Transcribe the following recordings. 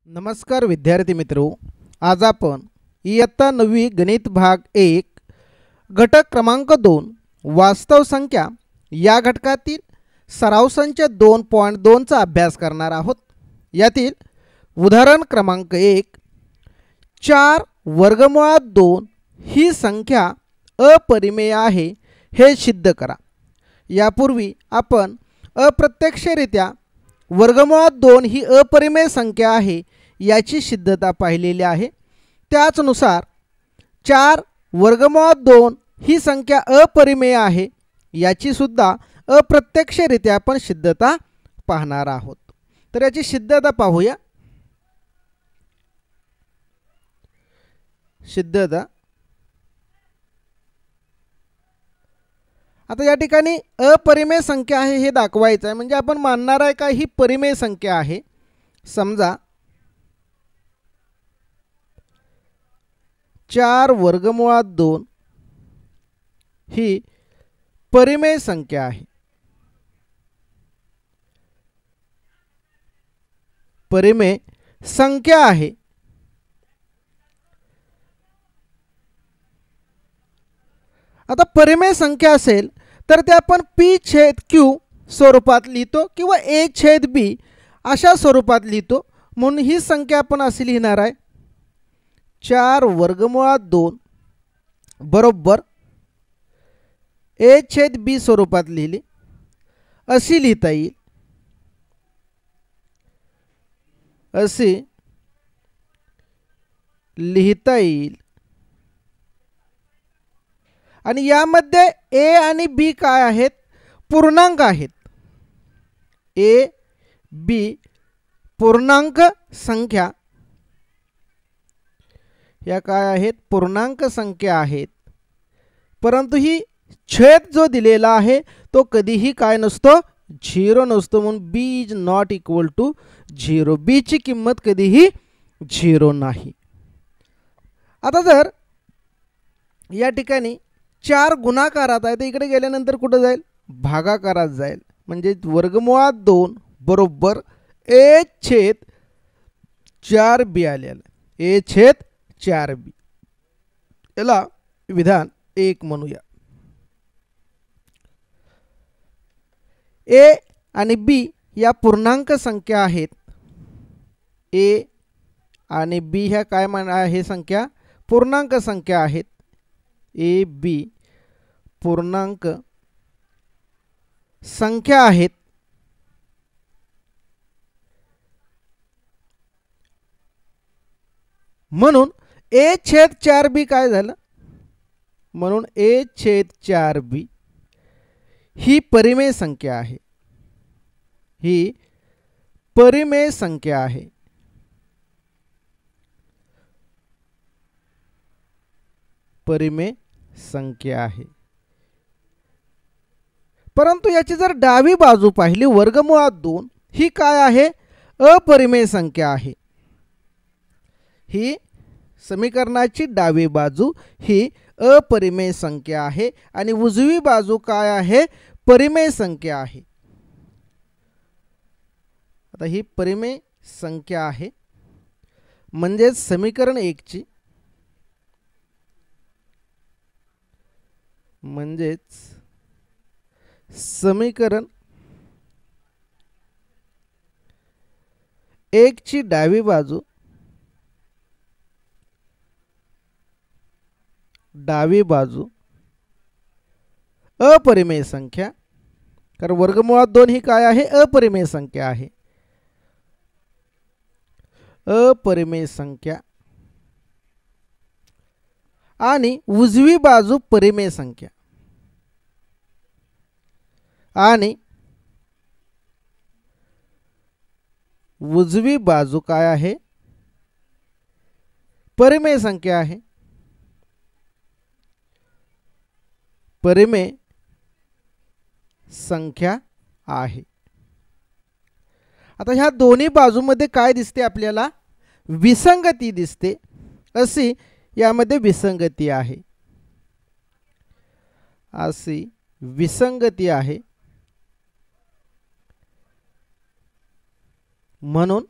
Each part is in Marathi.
नमस्कार विद्यार्थी मित्रो, आज आपण इयत्ता 9वी गणित भाग 1 घटक क्रमांक 2 वास्तव संख्या या घटकातील सराव संच 2.2 चा अभ्यास करणार आहोत। यातील उदाहरण क्रमांक 1 4 वर्गमुळात 2 ही संख्या अपरिमेय आहे हे सिद्ध करा। यापूर्वी आपण अप्रत्यक्षरित्या वर्गमुळात 2 ही अपरिमेय संख्या आहे याची सिद्धता पाहिलेली आहे। त्याचनुसार 4 वर्गमुळात 2 ही संख्या अपरिमेय आहे याची सुद्धा अप्रत्यक्षरित्या आपण सिद्धता पाहणार आहोत। तर याची सिद्धता पाहूया। सिद्धता आता या ठिकाणी अपरिमेय संख्या आहे हे दाखवायचं आहे, म्हणजे आपण मानणार आहे का ही परिमेय संख्या आहे। समजा 4 वर्गमुळात 2 ही परिमेय संख्या आहे। परिमेय संख्या आहे। आता परिमेय संख्या असेल तर ते आपण p/q स्वरूपात लिहितो किंवा a/b अशा स्वरूपात लिहितो। म्हणून ही संख्या आपण अशी लिहिणार आहे 4 वर्गमुळात 2 बरोबर a/b स्वरूपात लिहिली अशी लिहिता येईल। अशी लिहिता येईल। आणि यामध्ये a आणि b काय आहेत? पूर्णांक आहेत। a b पूर्णांक संख्या या काय आहेत? पूर्णांक संख्या आहेत। परंतु ही छेद जो दिलेला आहे तो कधीही काय नसतो? 0 नसतो। म्हणून b is not equal to 0। b ची किंमत कधीही 0 नाही। आता जर या ठिकाणी 4 गुणाकारात आहे तर इकडे गेल्यानंतर कुठे जाईल? भागाकारात जाईल। म्हणजे वर्गमुळात 2 बरोबर a/4b आलेला a/4b। याला विधान 1 म्हणूया। a आणि b या पूर्णांक संख्या आहेत। a आणि b ह्या काय आहे? संख्या पूर्णांक संख्या आहेत। a b पूर्णांक संख्या आहेत। म्हणून a/4b काय झालं? म्हणून a/4b ही परिमेय संख्या आहे। ही परिमेय संख्या आहे। परिमेय संख्या आहे। परंतु याची जर डावी बाजू पाहिली वर्गमुळात 2 ही काय आहे? अपरिमेय संख्या आहे। ही समीकरणाची डावी बाजू ही अपरिमेय संख्या आहे आणि उजवी बाजू काय आहे? परिमेय संख्या आहे। आता ही परिमेय संख्या आहे म्हणजे समीकरण 1 ची समीकरण 1 ची डावी बाजू अपरिमेय संख्या, कारण वर्गमुळात 2 ही काय आहे? अपरिमेय संख्या आहे। अपरिमेय संख्या आणि उजवी बाजू परिमेय संख्या आणि उजवी बाजू काय आहे? परिमेय संख्या आहे। परिमेय संख्या आहे। आता ह्या दोन्ही बाजूमध्ये काय दिसते? आपल्याला विसंगती दिसते। अशी यामध्ये विसंगती आहे। अशी विसंगती आहे। म्हणून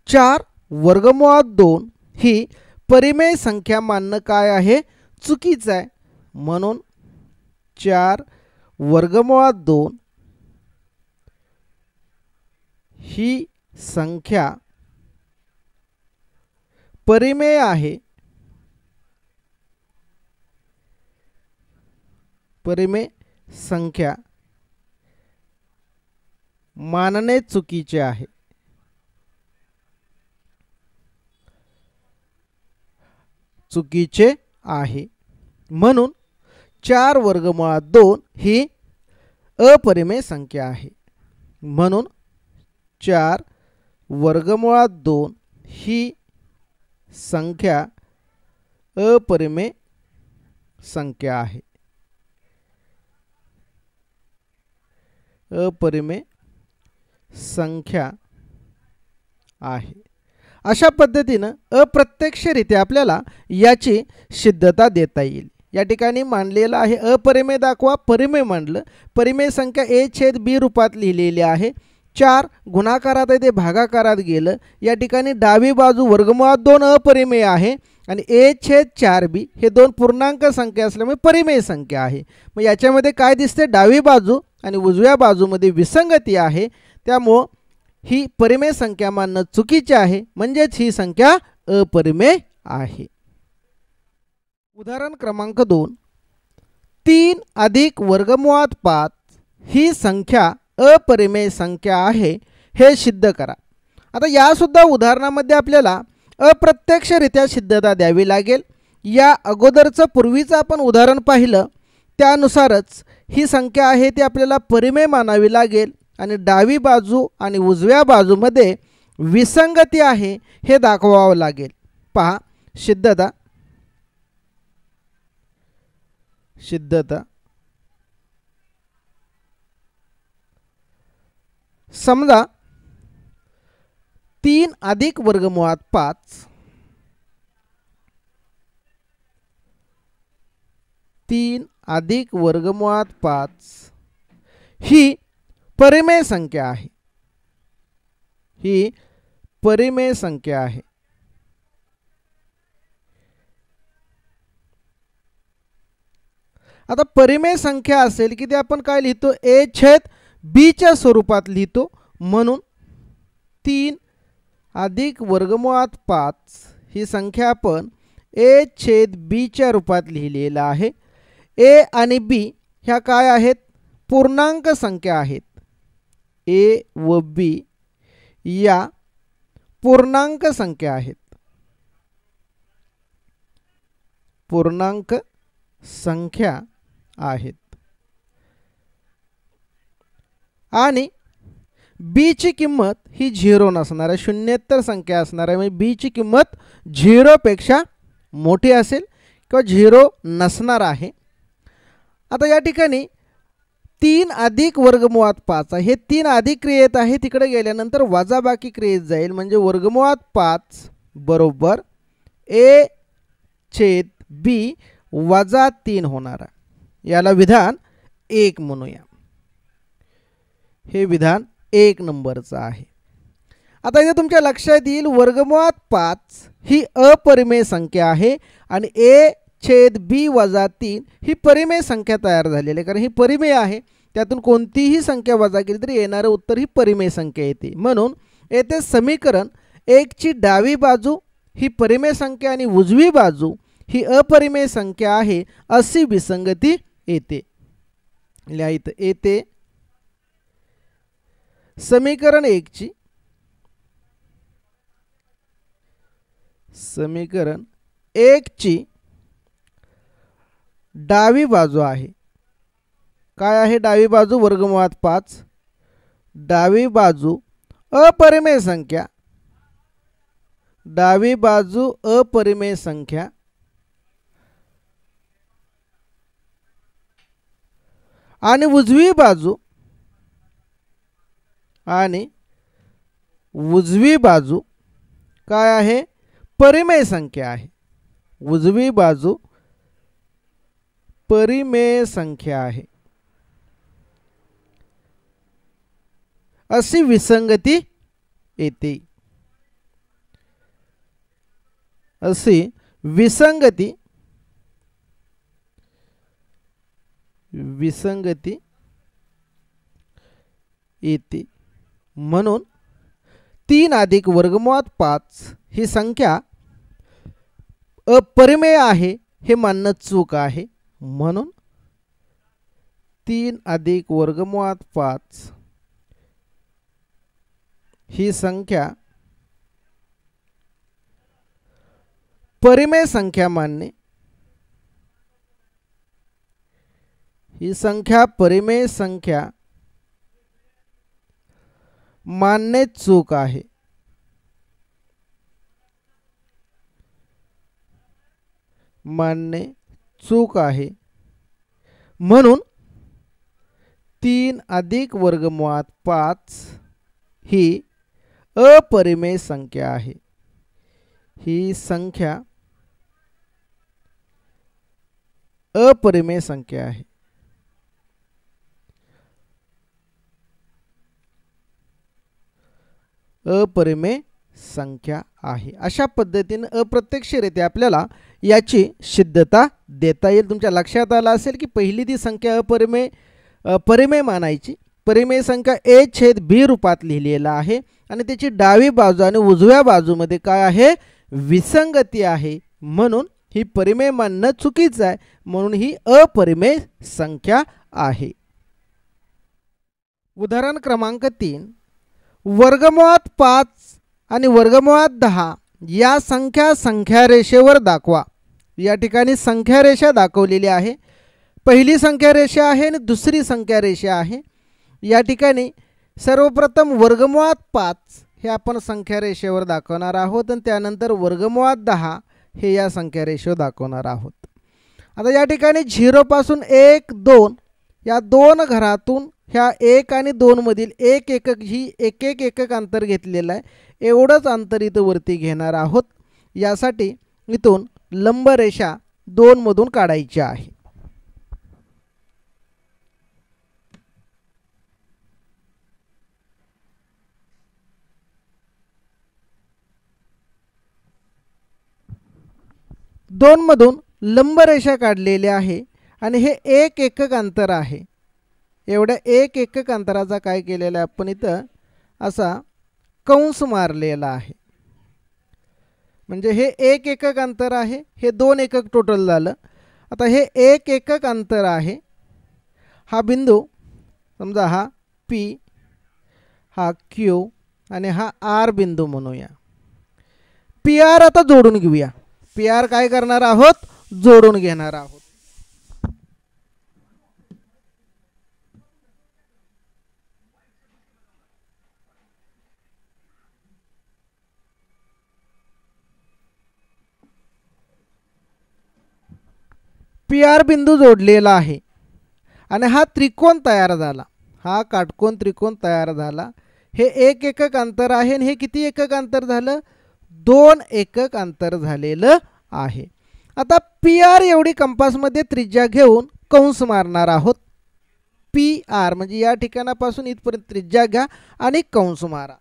4 वर्गमुळात 2 ही परिमेय संख्या मानणं काय आहे, चुकीचं आहे. म्हणून 4 वर्गमुळात 2 ही संख्या परिमेय आहे. परिमेय संख्या मानणे चुकीचे आहे. चुकीचे आहे. म्हणून 4 वर्गमुळात 2 ही अपरिमेय संख्या आहे. म्हणून 4 वर्गमुळात 2 ही संख्या अपरिमेय संख्या आहे. अपरिमेय संख्या आहे. अशा पद्धतीनं अप्रत्यक्षरित्या आपल्याला याची सिद्धता देता येईल. या ठिकाणी मांडलेलं आहे अपरिमेय दाखवा, परिमेय मांडलं. परिमेय संख्या a छेद b रूपात लिहिलेली आहे. 4 गुणाकारात आहे ते भागाकारात गेलं. या ठिकाणी डावी बाजू वर्गमुळात 2 अपरिमेय आहे आणि a छेद 4b हे दोन पूर्णांक संख्या असल्यामुळे परिमेय संख्या आहे. मग याच्यामध्ये काय दिसते, डावी बाजू आणि उजव्या बाजूमध्ये विसंगती आहे. त्यामुळं ही परिमेय संख्या मानणं चुकीचे आहे, म्हणजेच ही संख्या अपरिमेय आहे. उदाहरण क्रमांक 2, 3 अधिक वर्गमुळात 5 ही संख्या अपरिमेय संख्या आहे, हे सिद्ध करा. आता यासुद्धा उदाहरणामध्ये आपल्याला अप्रत्यक्षरित्या सिद्धता द्यावी लागेल. या अगोदरचं पूर्वीचं आपण उदाहरण पाहिलं त्यानुसारच ही संख्या आहे ती आपल्याला परिमेय मानावी लागेल आणि डावी बाजू आणि उजव्या बाजूमध्ये विसंगती आहे हे दाखवावं लागेल. पहा सिद्धता. सिद्धता समजा 3 अधिक वर्गमुळात 5 3 अधिक वर्गमुळात 5 ही परिमेय संख्या आहे. ही परिमेय संख्या आहे. आता परिमेय संख्या असेल की ते आपण काय लिहितो, a छेद b च्या स्वरूपात लिहितो. म्हणून 3 अधिक वर्गमुळात 5 ही संख्या आपण a छेद b च्या रूपात लिहिलेला आहे. a आणि b ह्या काय आहेत, पूर्णांक संख्या आहेत. a व b या पूर्णांक संख्या आहेत. पूर्णांक संख्या आहेत. आणि b ची किंमत ही 0 नसणार आहे, शून्येतर संख्या असणार आहे. म्हणजे b ची किंमत 0 पेक्षा मोठी असेल किंवा 0 नसणार आहे. आता या ठिकाणी 3 अधिक वर्गमुळात 5 हे 3 अधिक क्रियेत आहे, तिकडे गेल्यानंतर वजाबाकी क्रियेत जाईल. म्हणजे वर्गमुळात 5 बरोबर a छेद b वजा 3 होणार आहे. याला विधान 1 म्हणूया. हे विधान 1 नंबरचं आहे. आता इथे तुमच्या लक्षात येईल वर्गमुळात 5 ही अपरिमेय संख्या आहे आणि a छेद b वजा 3 ही परिमेय संख्या तयार झालेली आहे. कारण ही परिमेय आहे, त्यातून कोणतीही संख्या वजा केली तरी येणारं उत्तर ही परिमेय संख्या येते. म्हणून येथे समीकरण 1 ची डावी बाजू ही परिमेय संख्या आणि उजवी बाजू ही अपरिमेय संख्या आहे अशी विसंगती येते. लिहायचं येते समीकरण 1 ची समीकरण 1 ची डावी बाजू आहे. काय आहे डावी बाजू, वर्गमुळात 5. डावी बाजू अपरिमेय संख्या, डावी बाजू अपरिमेय संख्या आणि उजवी बाजू काय आहे, परिमेय संख्या आहे. उजवी बाजू परिमेय संख्या आहे अशी विसंगती येते. अशी विसंगती येते. म्हणून 3 अधिक वर्गमुळात 5 ही संख्या अपरिमेय आहे हे मानणं चूक आहे. म्हणून 3 अधिक वर्गमुळात 5 ही संख्या परिमेय संख्या मानणे, ही संख्या परिमेय संख्या मानणे चूक आहे. मानणे चूक आहे. म्हणून 3 अधिक वर्गमुळात 5 ही अपरिमेय संख्या आहे. ही संख्या अपरिमेय संख्या आहे. अपरिमेय संख्या आहे. अशा पद्धतीने अप्रत्यक्षरित्या आपल्याला याची सिद्धता देता येईल. तुमच्या लक्षात आलं असेल की पहिली ती संख्या परिमेय मानायची. परिमेय संख्या a छेद b रूपात लिहिलेला आहे आणि त्याची डावी बाजू आणि उजव्या बाजूमध्ये काय आहे, विसंगती आहे. म्हणून ही परिमेय मानणं चुकीचं आहे. म्हणून ही अपरिमेय संख्या आहे. उदाहरण क्रमांक 3, वर्गमुळात 5 आणि वर्गमुळात 10 या संख्या रेषेवर दाखवा. या ठिकाणी संख्या रेषा दाखवलेली आहे. पहिली संख्या रेषा आहे आणि दुसरी संख्या रेषा आहे. या ठिकाणी सर्वप्रथम वर्गमुळात 5 हे आपण संख्या रेषेवर दाखवणार आहोत आणि त्यानंतर वर्गमुळात 10 हे या संख्या रेषेवर दाखवणार आहोत. आता या ठिकाणी 0 पासून 1 2 या दोन घरातून ह्या 1 आणि 2 मधील एक एकक अंतर घेतलेलं आहे. एवढंच अंतर इथं वरती घेणार आहोत. यासाठी इथून लंब रेषा 2 मधून काढायची आहे. दोन मधून लंब रेषा काढलेली आहे आणि हे एक एकक अंतर आहे. एवढ्या एक एकक अंतराचा काय केलेला आहे आपण इथं असा कंस मारलेला आहे. म्हणजे हे एक एकक अंतर आहे, हे 2 एकक टोटल झालं. आता हे एक एकक अंतर आहे. हा बिंदू समजा हा P, हा Q आणि हा R बिंदू म्हणूया. PR आता जोडून घेऊया. PR काय करणार आहोत, जोडून घेणार आहोत. PR बिंदू जोडलेला आहे आणि हा त्रिकोण तयार झाला. हा काटकोन त्रिकोण तयार झाला. हे एक एकक अंतर आहे आणि हे किती एकक अंतर झालं, 2 एकक अंतर झालेलं आहे. आता PR एवढी कंपासमध्ये त्रिज्या घेऊन कंस मारणार आहोत. PR म्हणजे या ठिकाणापासून इथपर्यंत त्रिज्या घ्या आणि कंस मारा.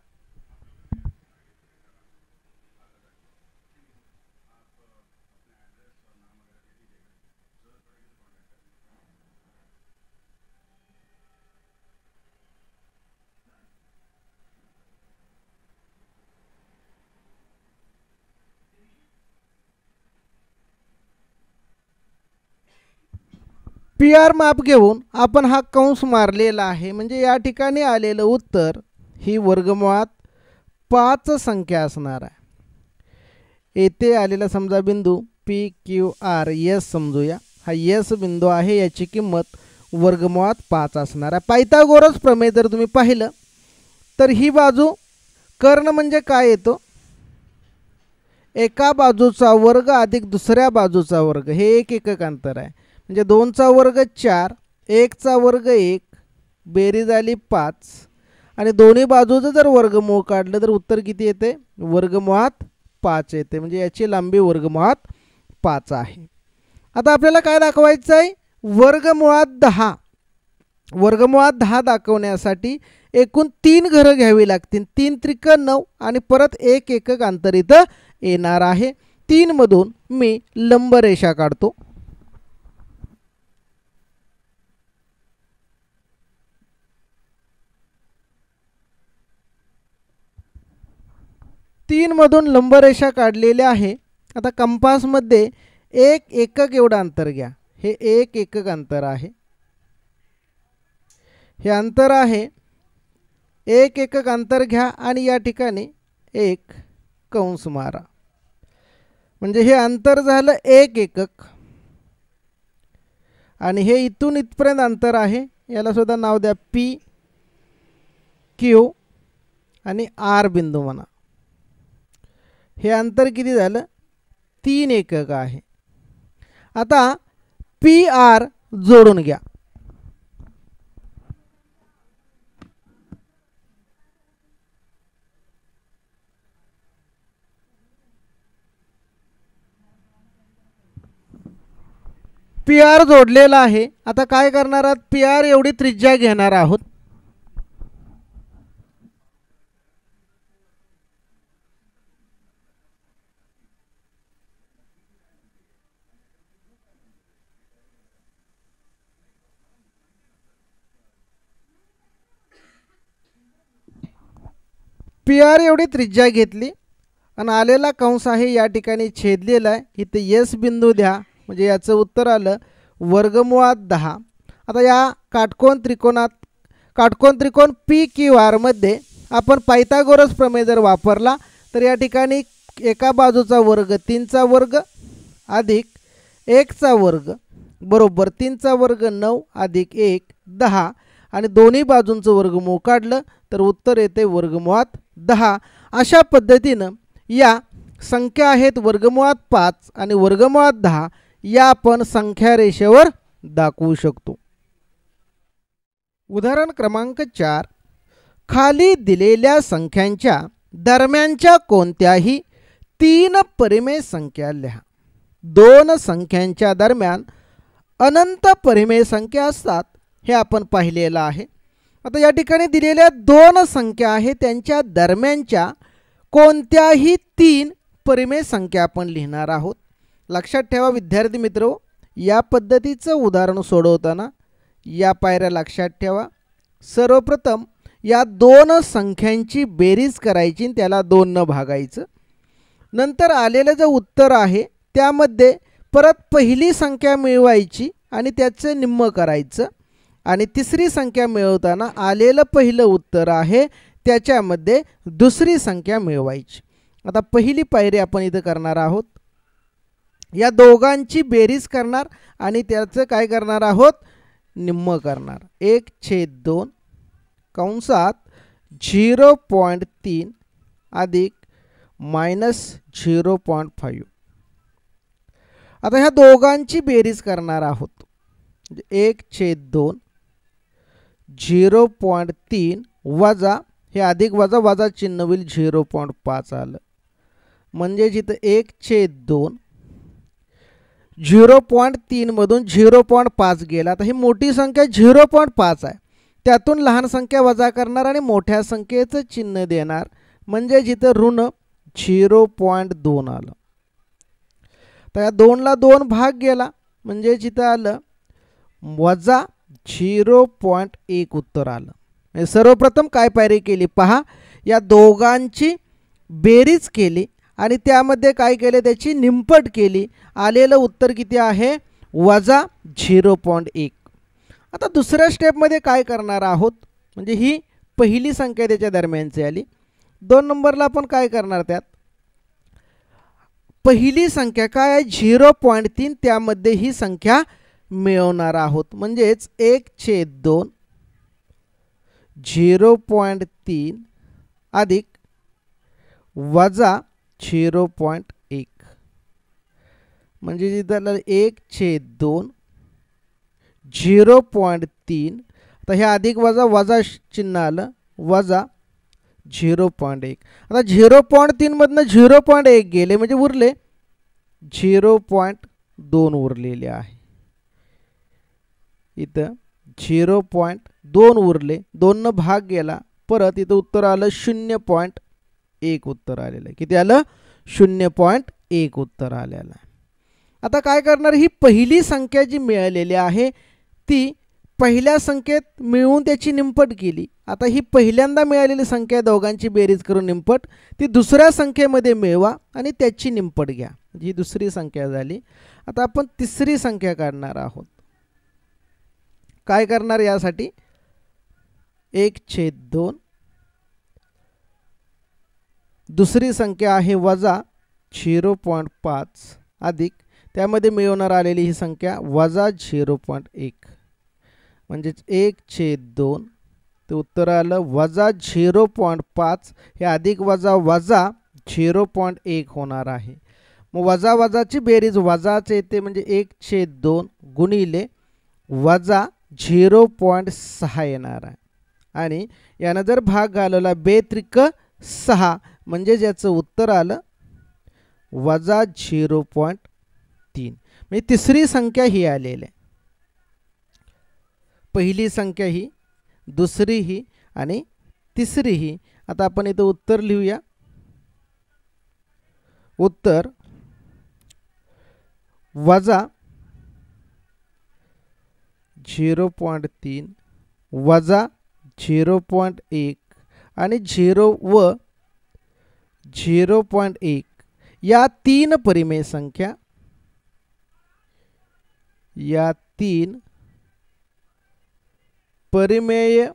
PR माप घेऊन आपण हा कंस मारलेला आहे. म्हणजे या ठिकाणी आलेलं उत्तर ही वर्गमुळात 5 संख्या असणार आहे. येथे आलेला समजा बिंदू PQR S समजूया. हा S बिंदू आहे. याची किंमत वर्गमुळात 5 असणार आहे. पायथागोरस प्रमेय जर तुम्ही पाहिलं तर ही बाजू कर्ण म्हणजे काय येतो, एका बाजूचा वर्ग अधिक दुसऱ्या बाजूचा वर्ग. हे एक एकक अंतर आहे. म्हणजे 2 चा वर्ग 4, 1 चा वर्ग 1, बेरीज आली 5 आणि दोन्ही बाजूचं जर वर्गमूळ काढलं तर उत्तर किती येते, वर्गमुळात 5 येते. म्हणजे याची लांबी वर्गमुळात 5 आहे. आता आपल्याला काय दाखवायचं आहे, वर्गमुळात 10. वर्गमुळात 10 दाखवण्यासाठी एकूण 3 घरं घ्यावी लागतील. 3 त्रिक 9 आणि परत एक एकक अंतर इथं येणार आहे. 3मधून मी लंबरेषा काढतो. मधून लंबरेषा काढलेली आहे. आता कंपासमध्ये 1 एकक एवढं अंतर घ्या. हे 1 एकक अंतर आहे. हे अंतर आहे 1 एकक अंतर घ्या आणि या ठिकाणी एक कंस मारा. म्हणजे हे अंतर झालं 1 एकक आणि हे इथून इथपर्यंत अंतर आहे. याला सुद्धा नाव द्या पी क्यू आणि आर बिंदू म्हणा. हे अंतर किती झालं 3 एकक आहे. आता पी आर जोडून घ्या. पी आर जोडलेला आहे. आता काय करणार आहात पी आर एवढी त्रिज्या घेणार आहोत. पी आर एवढी त्रिज्या घेतली आणि आलेला कंस आहे या ठिकाणी छेदलेला आहे. इथे एस बिंदू द्या. म्हणजे याचं उत्तर आलं वर्गमुळात 10. आता या काटकोन त्रिकोण पी क्यू आरमध्ये आपण पायथागोरस प्रमेय जर वापरला तर या ठिकाणी एका बाजूचा वर्ग 3चा वर्ग अधिक 1चा वर्ग बरोबर 3चा वर्ग 9 अधिक 1 10 आणि दोन्ही बाजूंचं वर्गमूळ काढलं तर उत्तर येते वर्गमुळात 10. अशा पद्धतीनं या संख्या आहेत वर्गमुळात 5 आणि वर्गमुळात 10 या आपण संख्या रेषेवर दाखवू शकतो. उदाहरण क्रमांक 4. खाली दिलेल्या संख्यांच्या दरम्यानच्या कोणत्याही 3 परिमेय संख्या लिहा. 2 संख्यांच्या दरम्यान अनंत परिमेय संख्या असतात हे आपण पाहिलेलं आहे. आता या ठिकाणी दिलेल्या 2 संख्या आहेत त्यांच्या दरम्यानच्या कोणत्याही 3 परिमेय संख्या आपण लिहिणार आहोत. लक्षात ठेवा विद्यार्थी मित्रो, या पद्धतीचं उदाहरण सोडवताना या पायऱ्या लक्षात ठेवा. सर्वप्रथम या 2 संख्यांची बेरीज करायची आणि त्याला 2 न भागायचं. नंतर आलेलं जे उत्तर आहे त्यामध्ये परत पहिली संख्या मिळवायची आणि त्याचं निम्म करायचं आणि तिसरी संख्या मिळवताना आलेलं पहिलं उत्तर आहे त्याच्यामध्ये दुसरी संख्या मिळवायची. आता पहिली पायरी आपण इथं करणार आहोत. या दोघांची बेरीज करणार आणि त्याचं काय करणार आहोत निम्म करणार. 1/2 कंसात 0.3 अधिक -0.5. आता ह्या दोघांची बेरीज करणार आहोत. 1/2 0.3 वजा हे अधिक वजा वजा चिन्ह होईल 0.5 आलं. म्हणजे जिथं 1/2 0.3 मधून 0.5 गेला. आता ही मोठी संख्या 0.5 आहे त्यातून लहान संख्या वजा करणार आणि मोठ्या संख्येचं चिन्ह देणार म्हणजे जिथं ऋण 0.2 आलं. तर या 2ला 2 भाग गेला म्हणजे जिथं आलं वजा 0.1 उत्तर आलं. सर्वप्रथम काय पायरी केली पहा. या दोघांची बेरीज केली आणि त्यामध्ये काय केले त्याची निमपट केली. आलेलं उत्तर किती आहे वजा 0.1. आता दुसऱ्या स्टेपमध्ये काय करणार आहोत म्हणजे ही पहिली संख्या त्याच्या दरम्यानची आली. 2 नंबरला आपण काय करणार त्यात पहिली संख्या काय आहे 0.3 त्यामध्ये ही संख्या मिळवणार आहोत. म्हणजेच 1/2 0.3 अधिक वजा 0.1 म्हणजे जिथं 1/2 0.3. आता हे अधिक वजा वजा चिन्ह आलं वजा 0.1. आता 0.3 मधनं 0.1 गेले म्हणजे उरले 0.2 उरलेले आहे. इथं 0.2 उरले 2 भाग गेला परत इथं उत्तर आलं 0.1 उत्तर आलेलं आहे. किती आलं 0.1 1 उत्तर आलेलं आहे. आता काय करणार, ही पहिली संख्या जी मिळालेली आहे ती पहिल्या संख्येत मिळवून त्याची निमपट केली. आता ही पहिल्यांदा मिळालेली संख्या दोघांची बेरीज करून निमपट ती दुसऱ्या संख्येमध्ये मिळवा आणि त्याची निमपट घ्या. ही दुसरी संख्या झाली. आता आपण तिसरी संख्या काढणार आहोत. काय करणार यासाठी, 1/2. दुसरी संख्या आहे वजा 0.5 अधिक त्यामध्ये मिळवणार आलेली ही संख्या वजा 0.1 म्हणजेच 1/2. ते उत्तर आलं वजा 0.5. हे अधिक वजा वजा 0.1 होणार आहे. मग वजा वजाची बेरीज वजाच येते म्हणजे 1/2 गुणिले वजा 0.6 येणार आहे. आणि यानं जर भाग घालवला 2×3=6 म्हणजे याचं उत्तर आलं वजा 0.3. म्हणजे तिसरी संख्या ही आलेली आहे. पहिली संख्या ही, दुसरी ही आणि तिसरी ही. आता आपण इथं उत्तर लिहूया. उत्तर वजा 0.3 वजा 0.1 आणि 0 व 0.1 या तीन परिमेय संख्या, या तीन परिमेय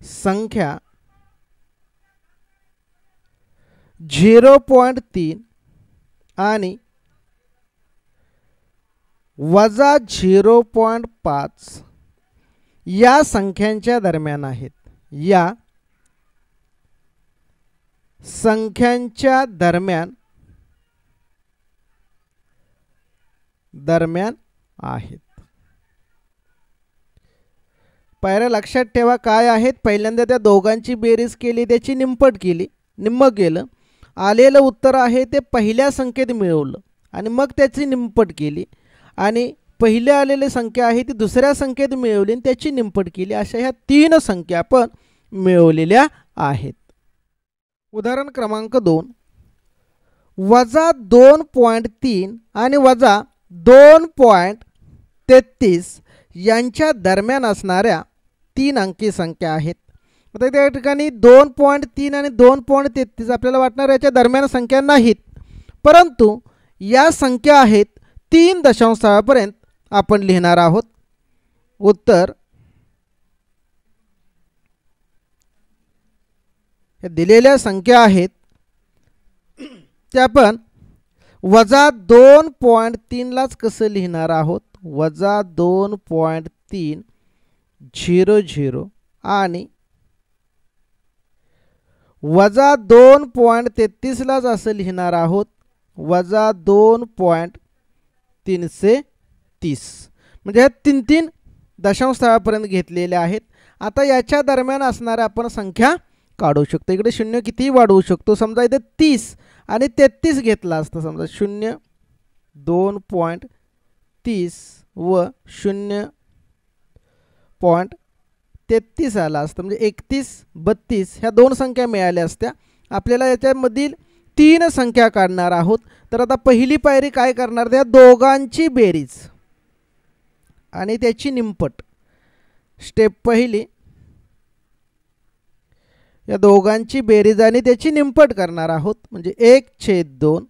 संख्या 0.3 आणि वजा 0.5 या संख्यांच्या दरम्यान आहेत. या संख्यांच्या दरम्यान आहेत. पायऱ्या लक्षात ठेवा काय आहेत. पहिल्यांदा त्या दोघांची बेरीज केली, त्याची निमपट केली, निम्म केलं. आलेलं उत्तर आहे ते पहिल्या संख्येत मिळवलं आणि मग त्याची निमपट केली. आणि पहिले आलेली संख्या आहे ती दुसऱ्या संख्येत मिळवली आणि त्याची निमपट केली. अशा ह्या तीन संख्या आपण मिळवलेल्या आहेत. उदाहरण क्रमांक 2. वजा 2.3 आणि वजा 2.33 यांच्या दरम्यान असणाऱ्या 3 अंकी संख्या आहेत. आता त्या ठिकाणी 2.3 आणि 2.33 आपल्याला वाटणार याच्या दरम्यान संख्या नाहीत, परंतु या संख्या आहेत 3 दशांशापर्यंत आपण लिहिणार आहोत. उत्तर या दिलेल्या संख्या आहेत त्या आपण वजा 2.3लाच कसं लिहिणार आहोत. वजा 2.300 आणि वजा 2.33लाच असं लिहिणार आहोत वजा 2.330. म्हणजे ह्या 3 दशांशस्थळापर्यंत घेतलेल्या आहेत. आता याच्या दरम्यान असणाऱ्या आपण संख्या काढू शकतो. इकडे शून्य कितीही वाढवू शकतो. समजा इथे 30 आणि 33 घेतला असता, समजा 0 2.30 व 0.33 आला असतं, म्हणजे 31 32 ह्या दोन संख्या मिळाल्या असत्या. आपल्याला याच्यामधील 3 संख्या काढणार आहोत. तर आता पहिली पायरी काय करणार, त्या दोघांची बेरीज आणि त्याची निमपट. स्टेप पहिली, या दोघांची बेरीज आणि त्याची निमपट करणार आहोत. म्हणजे 1/2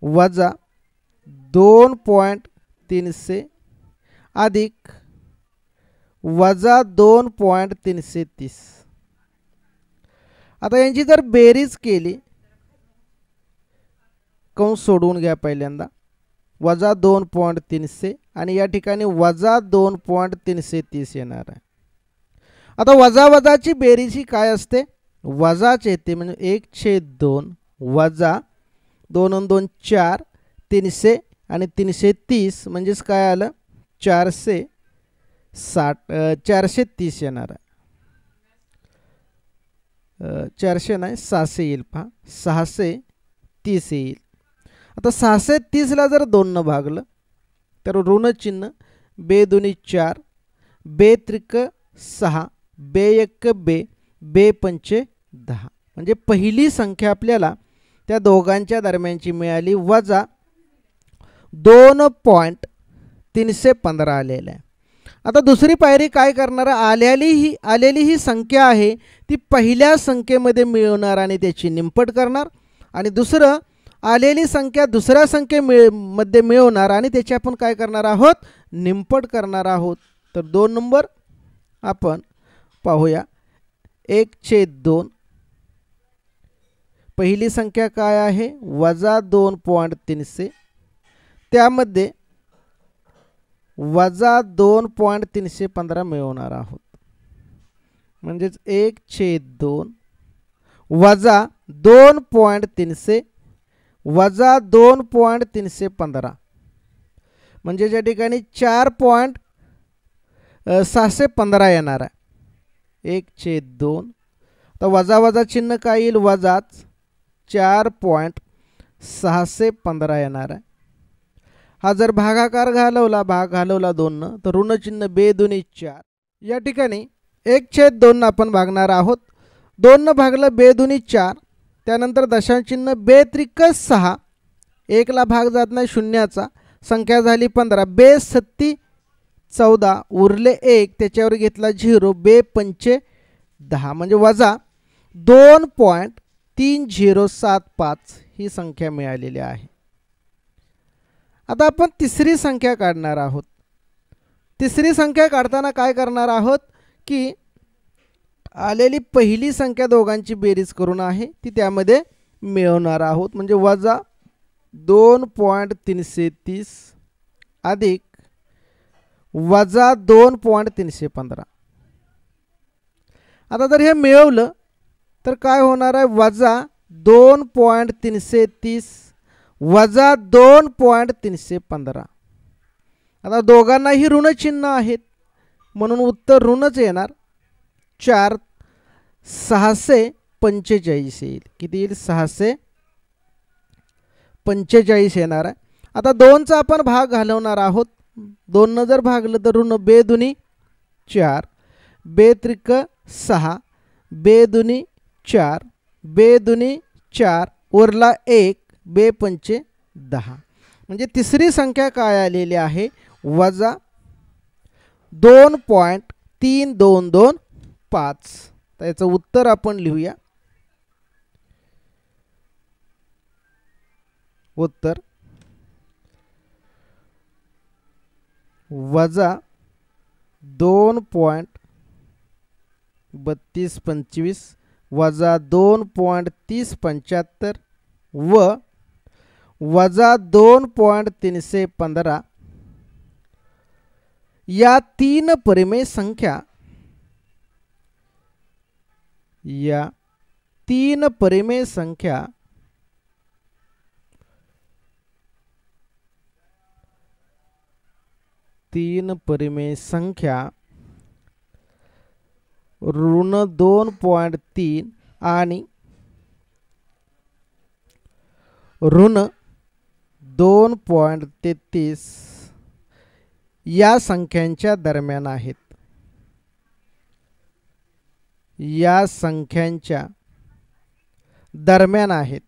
वजा 2.300 अधिक वजा 2.330. आता यांची जर बेरीज केली, कंस सोडवून घ्या पहिल्यांदा, वजा 2.300 आणि या ठिकाणी वजा 2.330 येणार आहे. आता वजा वजाची बेरीज ही काय असते, वजाच येते. म्हणजे 1/2 वजा 2 आणि 2 4 300 आणि 330 म्हणजेच काय आलं 430 येणार आहे. 400 नाही 600 येईल. पहा 630 येईल. आता 630ला जर 2 भागलं तर ऋण चिन्ह, 2 2 4 2 3 6 2 1 2 2 5 10 म्हणजे पहिली संख्या आपल्याला त्या दोघांच्या दरम्यानची मिळाली वजा 2.315 आलेलं आहे. आता दुसरी पायरी काय करणार, आलेली ही संख्या आहे ती पहिल्या संख्येमध्ये मिळवणार आणि त्याची निमपट करणार, आणि दुसरं आलेली संख्या दुसऱ्या संख्येमध्ये मिळवणार आणि त्याची आपण काय करणार आहोत, निमपट करणार आहोत. तर 2 नंबर आपण पाहूया. 1/2 पहिली संख्या काय आहे, वजा 2.300, त्यामध्ये वजा 2.315 मिळवणार आहोत. म्हणजेच 1/2 वजा 2.300 वजा 2.315 म्हणजे या ठिकाणी 4.615 येणार आहे. 1/2 तर वजा वजा चिन्ह काय येईल, वजाच 4.615 येणार आहे. हा जर भागाकार घालवला, भाग घालवला 2 तर ऋण चिन्ह 2 2 4. या ठिकाणी 1/2 आपण भागणार आहोत. 2 भागलं 2 2 4, त्यानंतर दशांश चिन्ह 2 त्रिक 6, 1 ला भाग जात नाही शून्याचा, संख्या झाली 15, 2 सत्ती 14 उरले 1, त्याच्यावर घेतला 0, 2 पंचे 10 म्हणजे वजा 2.3075 ही संख्या मिळालेली आहे. आता आपण तिसरी संख्या काढणार आहोत. तिसरी संख्या काढताना काय करणार आहोत की आलेली पहिली संख्या दोघांची बेरीज करून आहे ती त्यामध्ये मिळवणार आहोत. म्हणजे वजा 2.330 अधिक वजा 2.315. आता जर हे मिळवलं तर काय होणार आहे, वजा 2.330 वजा 2.315. आता दोघांनाही ऋण चिन्ह आहेत म्हणून उत्तर ऋणच येणार. 645 येईल. किती येईल, 645 येणार आहे. आता 2चा आपण भाग घालवणार आहोत. 2 जर भागलं तर ऋण 2 2 4, 2 त्रिक 6, 2 2 4, 2 2 4 उरला 1, 2 पंचे 10 म्हणजे तिसरी संख्या काय आलेली आहे, वजा 2.3225. तर याचं उत्तर आपण लिहूया. उत्तर वजा 2.3225 वजा 2.3075 व वजा 2.315 या 3 परिमेय संख्या, या 3 परिमेय संख्या ऋण 2.3 आणि ऋण 2.33 या संख्यांच्या दरम्यान आहेत. या संख्यांच्या दरम्यान आहेत.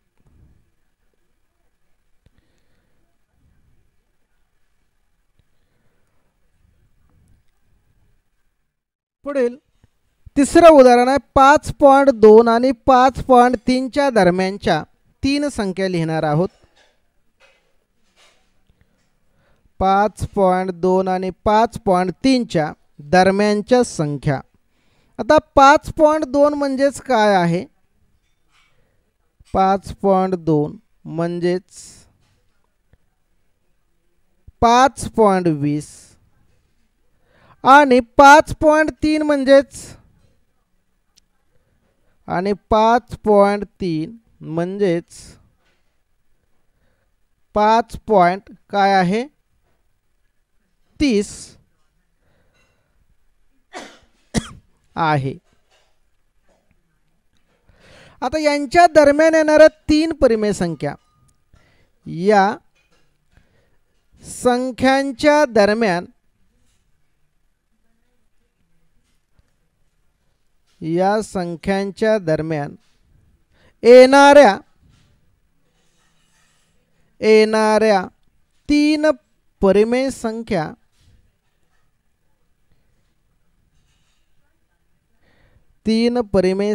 पुढील तिसरं उदाहरण आहे. 5.2 आणि 5.3 च्या दरम्यानच्या 3 संख्या लिहिणार आहोत. 5.2 आणि 5.3 च्या दरम्यानच्या संख्या. आता 5.2 म्हणजेच काय आहे, 5.2 म्हणजेच 5.20 आणि 5.3 म्हणजेच 5 काय आहे 30 आहे. आता यांच्या दरम्यान येणाऱ्या 3 परिमेय संख्या, या संख्यांच्या दरम्यान येणाऱ्या तीन परिमेय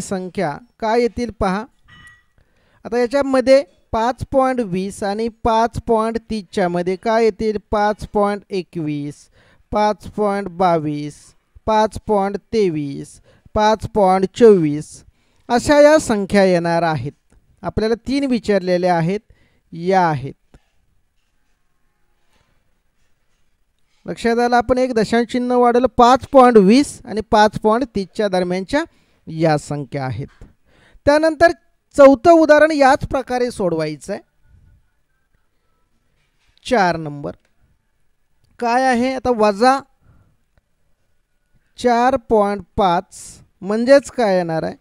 संख्या काय येतील पहा. आता याच्यामध्ये 5.20 आणि 5.30 च्या मध्ये काय येतील? 5.21, 5.22, 5.23, 5.24 अशा या संख्या येणार आहेत. आपल्याला 3 विचारलेल्या आहेत, या आहेत. लक्षात आलं. आपण एक दशांश चिन्ह वाढवलं. 5.20 आणि 5.30 च्या दरम्यानच्या या संख्या आहेत. त्यानंतर चौथं उदाहरण याच प्रकारे सोडवायचं आहे. 4 नंबर काय आहे? आता वजा 4.5 म्हणजेच काय येणार आहे?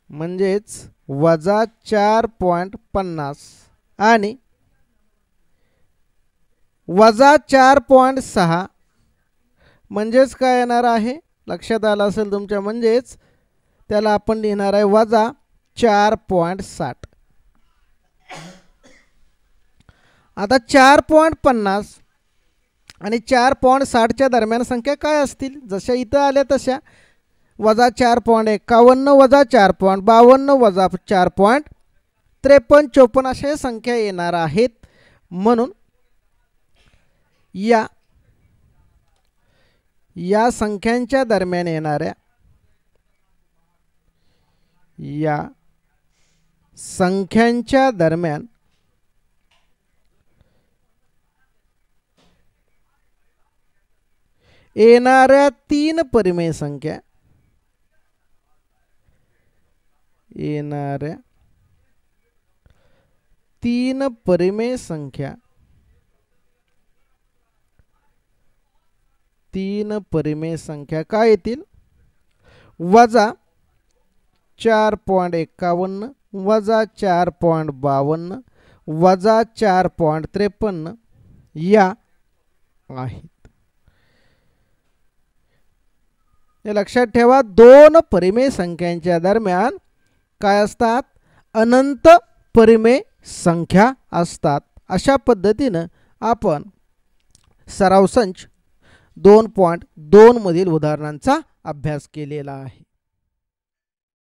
म्हणजेच वजा 4.50 आणि वजा 4.6 म्हणजेच काय येणार आहे? लक्षात आलं असेल तुमच्या. म्हणजेच त्याला आपण लिहिणार आहे वजा 4.60. आता 4.50 आणि 4.60 च्या दरम्यान संख्या काय असतील? जशा इथं आल्या तशा. वजा 4.51 वजा 4.52 वजा 4.53 54 अशा संख्या येणार आहेत. म्हणून या संख्यांच्या दरम्यान येणाऱ्या तीन परिमेय संख्या काय येतील? वजा 4.51 वजा 4.52 वजा 4.53 या आहेत. हे लक्षात ठेवा. 2 परिमेय संख्यांच्या दरम्यान काय असतात? अनंत परिमेय संख्या असतात. अशा पद्धतीनं आपण सराव संच 2.2 मधील उदाहरणांचा अभ्यास केलेला आहे.